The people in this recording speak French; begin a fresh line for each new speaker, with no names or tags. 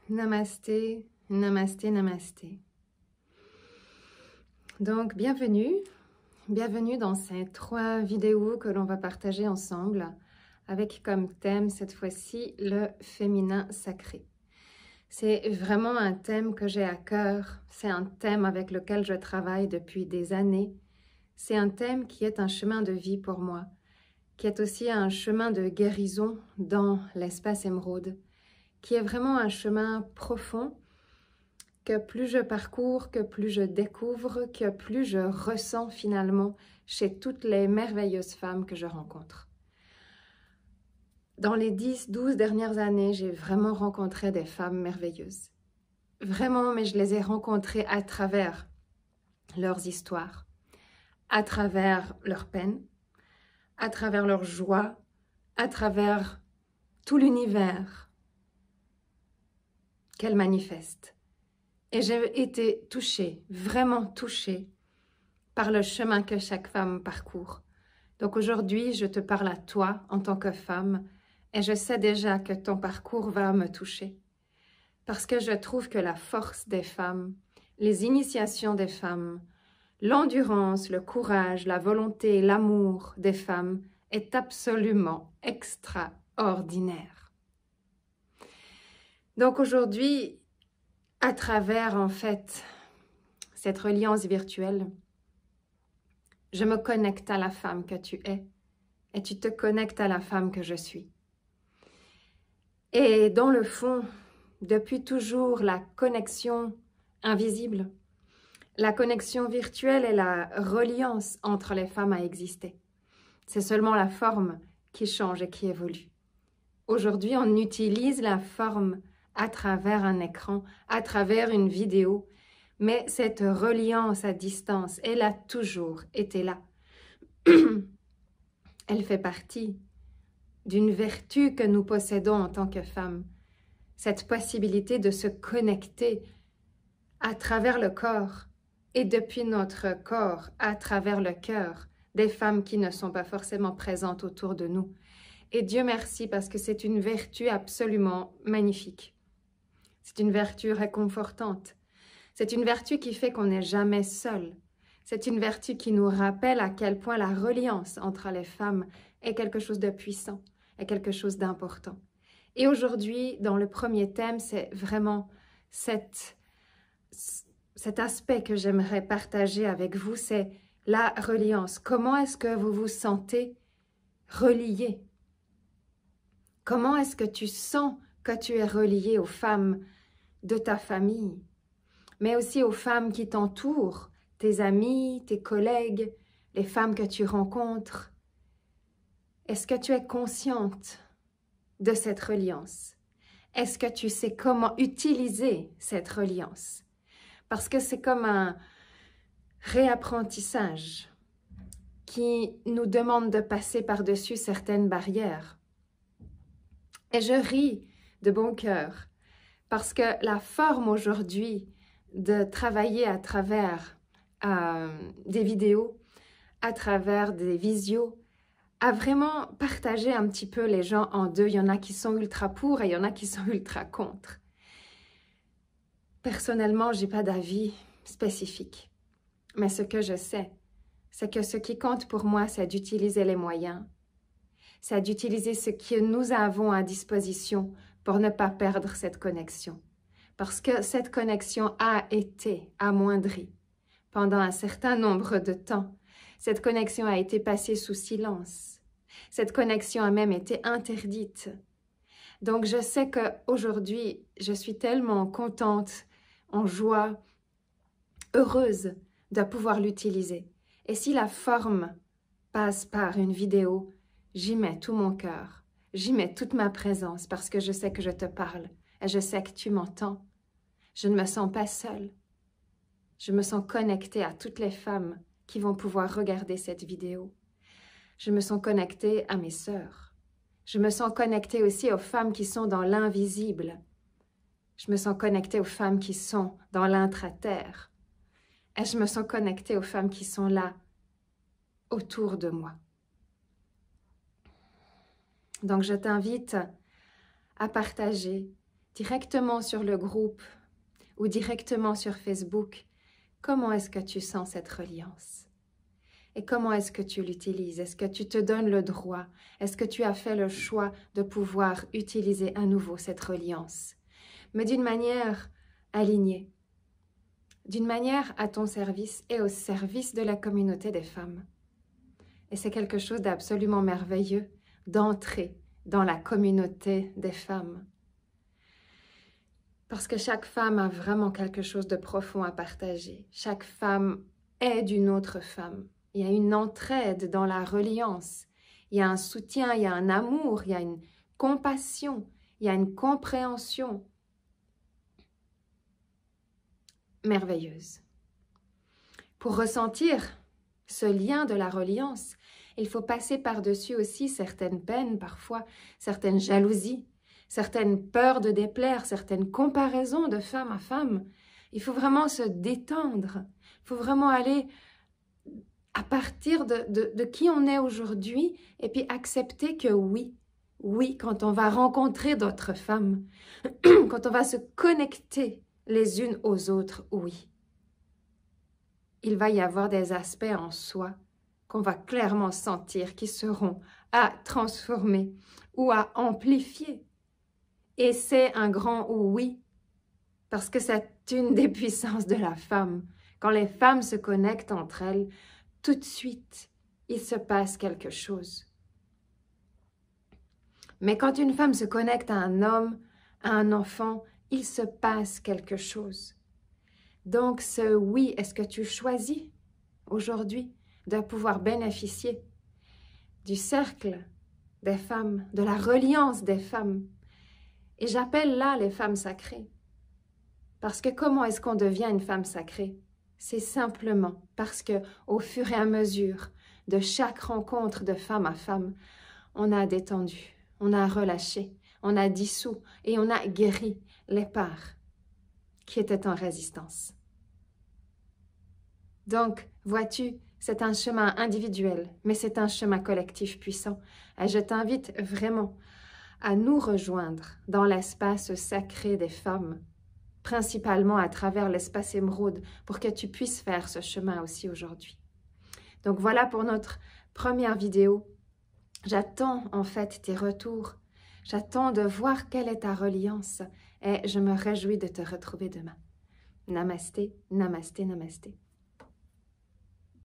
Namasté, namasté, namasté. Donc, bienvenue dans ces 3 vidéos que l'on va partager ensemble avec comme thème cette fois-ci le féminin sacré. C'est vraiment un thème que j'ai à cœur, c'est un thème avec lequel je travaille depuis des années. C'est un thème qui est un chemin de vie pour moi, qui est aussi un chemin de guérison dans l'espace émeraude, qui est vraiment un chemin profond que plus je parcours, que plus je découvre, que plus je ressens finalement chez toutes les merveilleuses femmes que je rencontre. Dans les 10-12 dernières années, j'ai vraiment rencontré des femmes merveilleuses. Vraiment, mais je les ai rencontrées à travers leurs histoires, à travers leurs peines, à travers leur joie, à travers tout l'univers qu'elles manifestent. Et j'ai été touchée, vraiment touchée, par le chemin que chaque femme parcourt. Donc aujourd'hui, je te parle à toi en tant que femme, et je sais déjà que ton parcours va me toucher. Parce que je trouve que la force des femmes, les initiations des femmes, l'endurance, le courage, la volonté, l'amour des femmes est absolument extraordinaire. Donc aujourd'hui, à travers en fait cette reliance virtuelle, je me connecte à la femme que tu es et tu te connectes à la femme que je suis. Et dans le fond, depuis toujours, la connexion invisible, la connexion virtuelle et la reliance entre les femmes a existé. C'est seulement la forme qui change et qui évolue. Aujourd'hui, on utilise la forme à travers un écran, à travers une vidéo, mais cette reliance à distance, elle a toujours été là. Elle fait partie d'une vertu que nous possédons en tant que femmes, cette possibilité de se connecter à travers le corps et depuis notre corps à travers le cœur des femmes qui ne sont pas forcément présentes autour de nous. Et Dieu merci parce que c'est une vertu absolument magnifique. C'est une vertu réconfortante. C'est une vertu qui fait qu'on n'est jamais seul. C'est une vertu qui nous rappelle à quel point la reliance entre les femmes est quelque chose de puissant, est quelque chose d'important. Et aujourd'hui, dans le premier thème, c'est vraiment cet aspect que j'aimerais partager avec vous, c'est la reliance. Comment est-ce que vous vous sentez reliés? Comment est-ce que tu sens que tu es relié aux femmes de ta famille, mais aussi aux femmes qui t'entourent, tes amis, tes collègues, les femmes que tu rencontres? Est-ce que tu es consciente de cette reliance? Est-ce que tu sais comment utiliser cette reliance? Parce que c'est comme un réapprentissage qui nous demande de passer par-dessus certaines barrières. Et je ris de bon cœur parce que la forme aujourd'hui de travailler à travers des vidéos, à travers des visios, a vraiment partagé un petit peu les gens en deux. Il y en a qui sont ultra pour et il y en a qui sont ultra contre. Personnellement, je n'ai pas d'avis spécifique. Mais ce que je sais, c'est que ce qui compte pour moi, c'est d'utiliser les moyens. C'est d'utiliser ce que nous avons à disposition pour ne pas perdre cette connexion. Parce que cette connexion a été amoindrie pendant un certain nombre de temps. Cette connexion a été passée sous silence. Cette connexion a même été interdite. Donc je sais qu'aujourd'hui, je suis tellement contente, en joie, heureuse de pouvoir l'utiliser. Et si la forme passe par une vidéo, j'y mets tout mon cœur, j'y mets toute ma présence parce que je sais que je te parle et je sais que tu m'entends. Je ne me sens pas seule. Je me sens connectée à toutes les femmes qui vont pouvoir regarder cette vidéo. Je me sens connectée à mes sœurs. Je me sens connectée aussi aux femmes qui sont dans l'invisible. Je me sens connectée aux femmes qui sont dans l'intra-terre. Et je me sens connectée aux femmes qui sont là, autour de moi. Donc je t'invite à partager directement sur le groupe ou directement sur Facebook, comment est-ce que tu sens cette reliance? Et comment est-ce que tu l'utilises? Est-ce que tu te donnes le droit? Est-ce que tu as fait le choix de pouvoir utiliser à nouveau cette reliance? Mais d'une manière alignée, d'une manière à ton service et au service de la communauté des femmes. Et c'est quelque chose d'absolument merveilleux d'entrer dans la communauté des femmes. Parce que chaque femme a vraiment quelque chose de profond à partager. Chaque femme aide une autre femme. Il y a une entraide dans la reliance. Il y a un soutien, il y a un amour, il y a une compassion, il y a une compréhension merveilleuse. Pour ressentir ce lien de la reliance, il faut passer par-dessus aussi certaines peines, parfois certaines jalousies, certaines peurs de déplaire, certaines comparaisons de femme à femme. Il faut vraiment se détendre. Il faut vraiment aller à partir de qui on est aujourd'hui et puis accepter que oui, quand on va rencontrer d'autres femmes, quand on va se connecter les unes aux autres, oui. Il va y avoir des aspects en soi qu'on va clairement sentir qui seront à transformer ou à amplifier. Et c'est un grand oui, parce que c'est une des puissances de la femme. Quand les femmes se connectent entre elles, tout de suite, il se passe quelque chose. Mais quand une femme se connecte à un homme, à un enfant, il se passe quelque chose. Donc ce oui, est-ce que tu choisis aujourd'hui de pouvoir bénéficier du cercle des femmes, de la reliance des femmes? Et j'appelle là les femmes sacrées. Parce que comment est-ce qu'on devient une femme sacrée? C'est simplement parce que au fur et à mesure de chaque rencontre de femme à femme, on a détendu, on a relâché, on a dissous et on a guéri les parts qui étaient en résistance. Donc, vois-tu, c'est un chemin individuel, mais c'est un chemin collectif puissant. Et je t'invite vraiment à nous rejoindre dans l'espace sacré des femmes, principalement à travers l'espace émeraude, pour que tu puisses faire ce chemin aussi aujourd'hui. Donc voilà pour notre première vidéo. J'attends en fait tes retours. J'attends de voir quelle est ta reliance et je me réjouis de te retrouver demain. Namasté, namasté, namasté.